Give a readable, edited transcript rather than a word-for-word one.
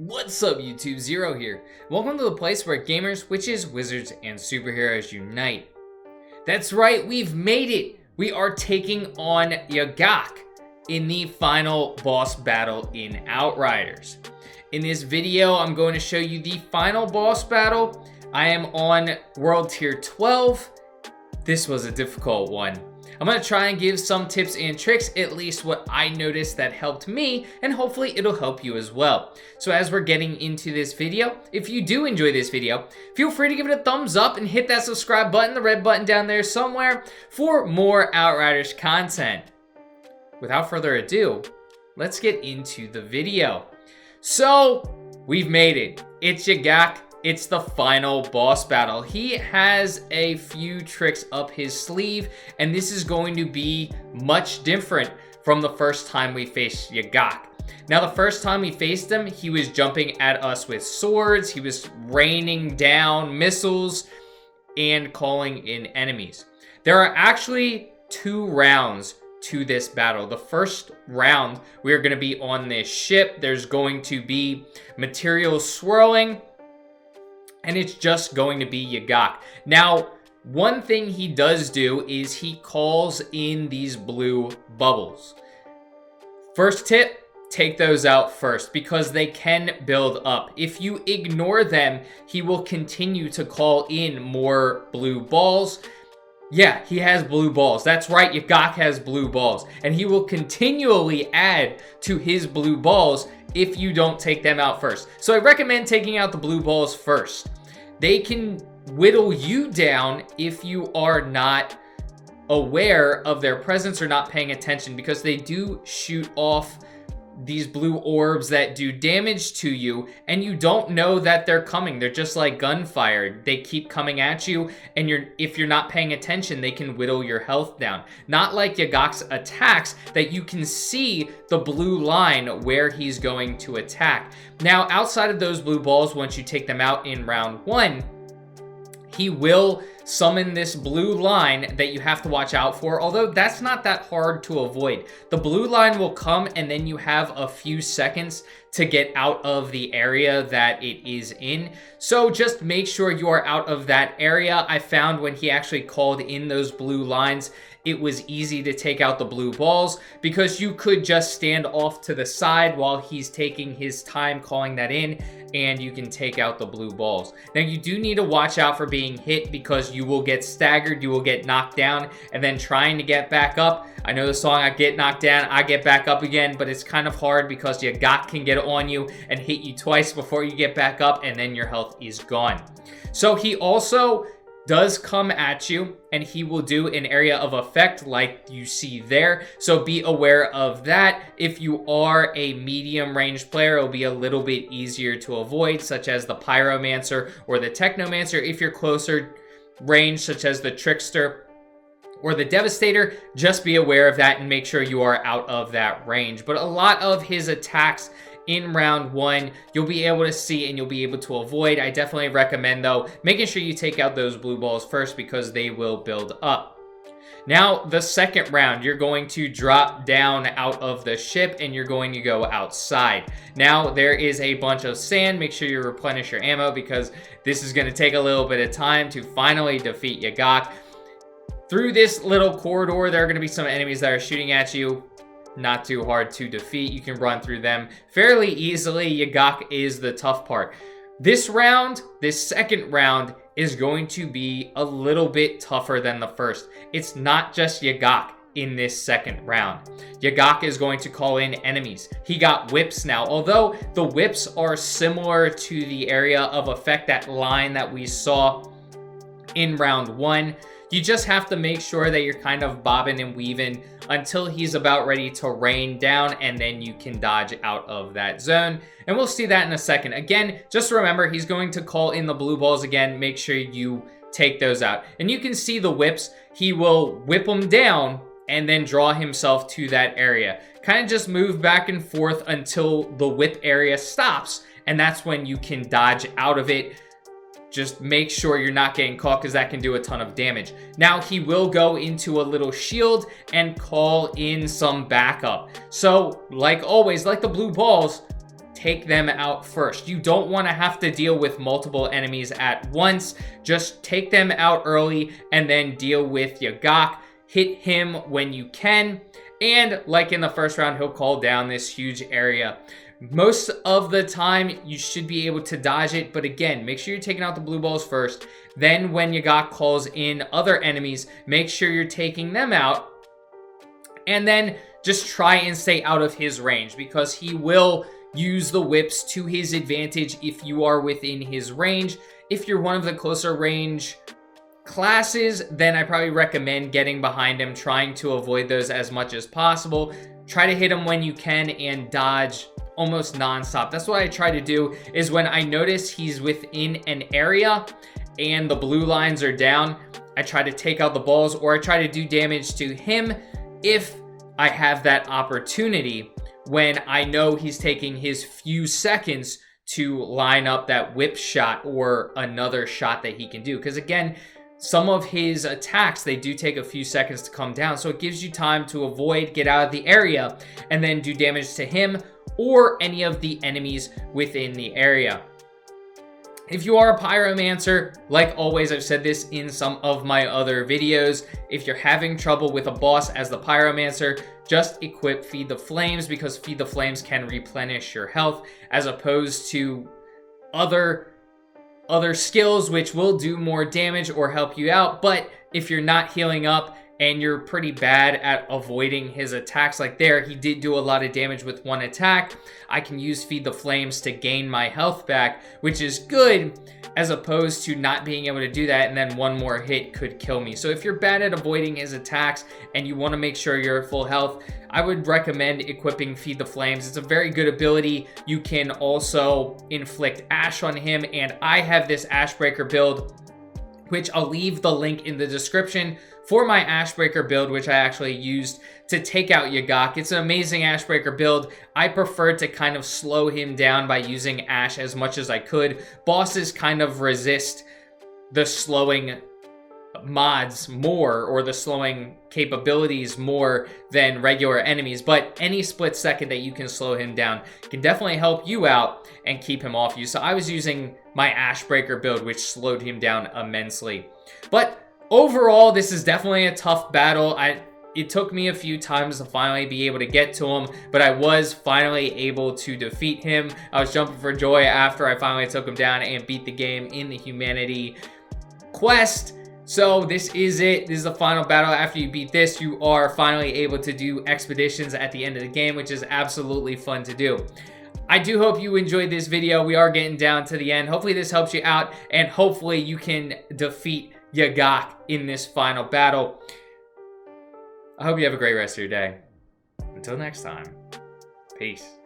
What's up YouTube, Zero here. Welcome to the place where gamers, witches, wizards, and superheroes unite. That's right, we've made it! We are taking on Yagak in the final boss battle in Outriders. In this video, I'm going to show you the final boss battle. I am on World Tier 12. This was a difficult one. I'm going to try and give some tips and tricks, at least what I noticed that helped me, and hopefully it'll help you as well. So as we're getting into this video, if you do enjoy this video, feel free to give it a thumbs up and hit that subscribe button, the red button down there somewhere, for more Outriders content. Without further ado, let's get into the video. So, we've made it. It's Yagak. It's the final boss battle. He has a few tricks up his sleeve, and this is going to be much different from the first time we faced Yagak. Now, the first time we faced him, he was jumping at us with swords, he was raining down missiles, and calling in enemies. There are actually 2 rounds to this battle. The first round, we're going to be on this ship. There's going to be materials swirling, and it's just going to be Yagak. Now, one thing he does do is he calls in these blue bubbles. First tip, take those out first because they can build up. If you ignore them, he will continue to call in more blue balls. Yeah, he has blue balls. That's right, Yagak has blue balls. And he will continually add to his blue balls if you don't take them out first. So I recommend taking out the blue balls first. They can whittle you down if you are not aware of their presence or not paying attention, because they do shoot off these blue orbs that do damage to you, and you don't know that they're coming. They're just like gunfire. They keep coming at you, and if you're not paying attention, they can whittle your health down. Not like Yagak's attacks that you can see the blue line where he's going to attack. Now, outside of those blue balls, once you take them out in round 1, he will summon this blue line that you have to watch out for, although that's not that hard to avoid. The blue line will come, and then you have a few seconds to get out of the area that it is in. So just make sure you are out of that area. I found when he actually called in those blue lines, it was easy to take out the blue balls because you could just stand off to the side while he's taking his time calling that in, and you can take out the blue balls. Now, you do need to watch out for being hit because you will get staggered, you will get knocked down, and then trying to get back up. I know the song, I get knocked down, I get back up again, but it's kind of hard because Yagak can get on you and hit you twice before you get back up, and then your health is gone. So he also does come at you, and he will do an area of effect like you see there, so be aware of that. If you are a medium range player, it'll be a little bit easier to avoid, such as the Pyromancer or the Technomancer. If you're closer range, such as the Trickster or the Devastator, just be aware of that and make sure you are out of that range. But a lot of his attacks in round 1, you'll be able to see and you'll be able to avoid. I definitely recommend, though, making sure you take out those blue balls first because they will build up. Now, the second round, you're going to drop down out of the ship and you're going to go outside. Now, there is a bunch of sand. Make sure you replenish your ammo because this is going to take a little bit of time to finally defeat Yagak. Through this little corridor, there are going to be some enemies that are shooting at you. Not too hard to defeat. You can run through them fairly easily. Yagak is the tough part. This round, this second round, is going to be a little bit tougher than the first. It's not just Yagak in this second round. Yagak is going to call in enemies. He got whips now. Although the whips are similar to the area of effect, that line that we saw in round 1, you just have to make sure that you're kind of bobbing and weaving until he's about ready to rain down, and then you can dodge out of that zone. And we'll see that in a second. Again, just remember, he's going to call in the blue balls again. Make sure you take those out. And you can see the whips. He will whip them down and then draw himself to that area. Kind of just move back and forth until the whip area stops, and that's when you can dodge out of it. Just make sure you're not getting caught because that can do a ton of damage. Now, he will go into a little shield and call in some backup. So, like always, like the blue balls, take them out first. You don't want to have to deal with multiple enemies at once. Just take them out early and then deal with Yagak. Hit him when you can. And like in the first round, he'll call down this huge area. Most of the time, you should be able to dodge it. But again, make sure you're taking out the blue balls first. Then when Yagak calls in other enemies, make sure you're taking them out. And then just try and stay out of his range, because he will use the whips to his advantage if you are within his range. If you're one of the closer range classes, then I probably recommend getting behind him, trying to avoid those as much as possible. Try to hit him when you can and dodge almost non-stop. That's what I try to do, is when I notice he's within an area and the blue lines are down, I try to take out the balls, or I try to do damage to him if I have that opportunity, when I know he's taking his few seconds to line up that whip shot or another shot that he can do. Because again, some of his attacks, they do take a few seconds to come down, so it gives you time to avoid, get out of the area, and then do damage to him or any of the enemies within the area. If you are a pyromancer, like always, I've said this in some of my other videos, if you're having trouble with a boss as the pyromancer, just equip Feed the Flames, because Feed the Flames can replenish your health, as opposed to other skills which will do more damage or help you out. But if you're not healing up and you're pretty bad at avoiding his attacks, like there, he did do a lot of damage with one attack, I can use Feed the Flames to gain my health back, which is good, as opposed to not being able to do that and then one more hit could kill me. So if you're bad at avoiding his attacks and you want to make sure you're at full health, I would recommend equipping Feed the Flames. It's a very good ability. You can also inflict Ash on him, and I have this Ashbreaker build, which I'll leave the link in the description for my Ashbreaker build, which I actually used to take out Yagak. It's an amazing Ashbreaker build. I prefer to kind of slow him down by using Ash as much as I could. Bosses kind of resist the slowing mods more, or the slowing capabilities more than regular enemies, but any split second that you can slow him down can definitely help you out and keep him off you. So I was using my Ashbreaker build, which slowed him down immensely. But overall, this is definitely a tough battle. It took me a few times to finally be able to get to him, but I was finally able to defeat him. I was jumping for joy after I finally took him down and beat the game in the Humanity quest. So this is it. This is the final battle. After you beat this, you are finally able to do expeditions at the end of the game, which is absolutely fun to do. I do hope you enjoyed this video. We are getting down to the end. Hopefully this helps you out, and hopefully you can defeat Yagak in this final battle. I hope you have a great rest of your day. Until next time, peace.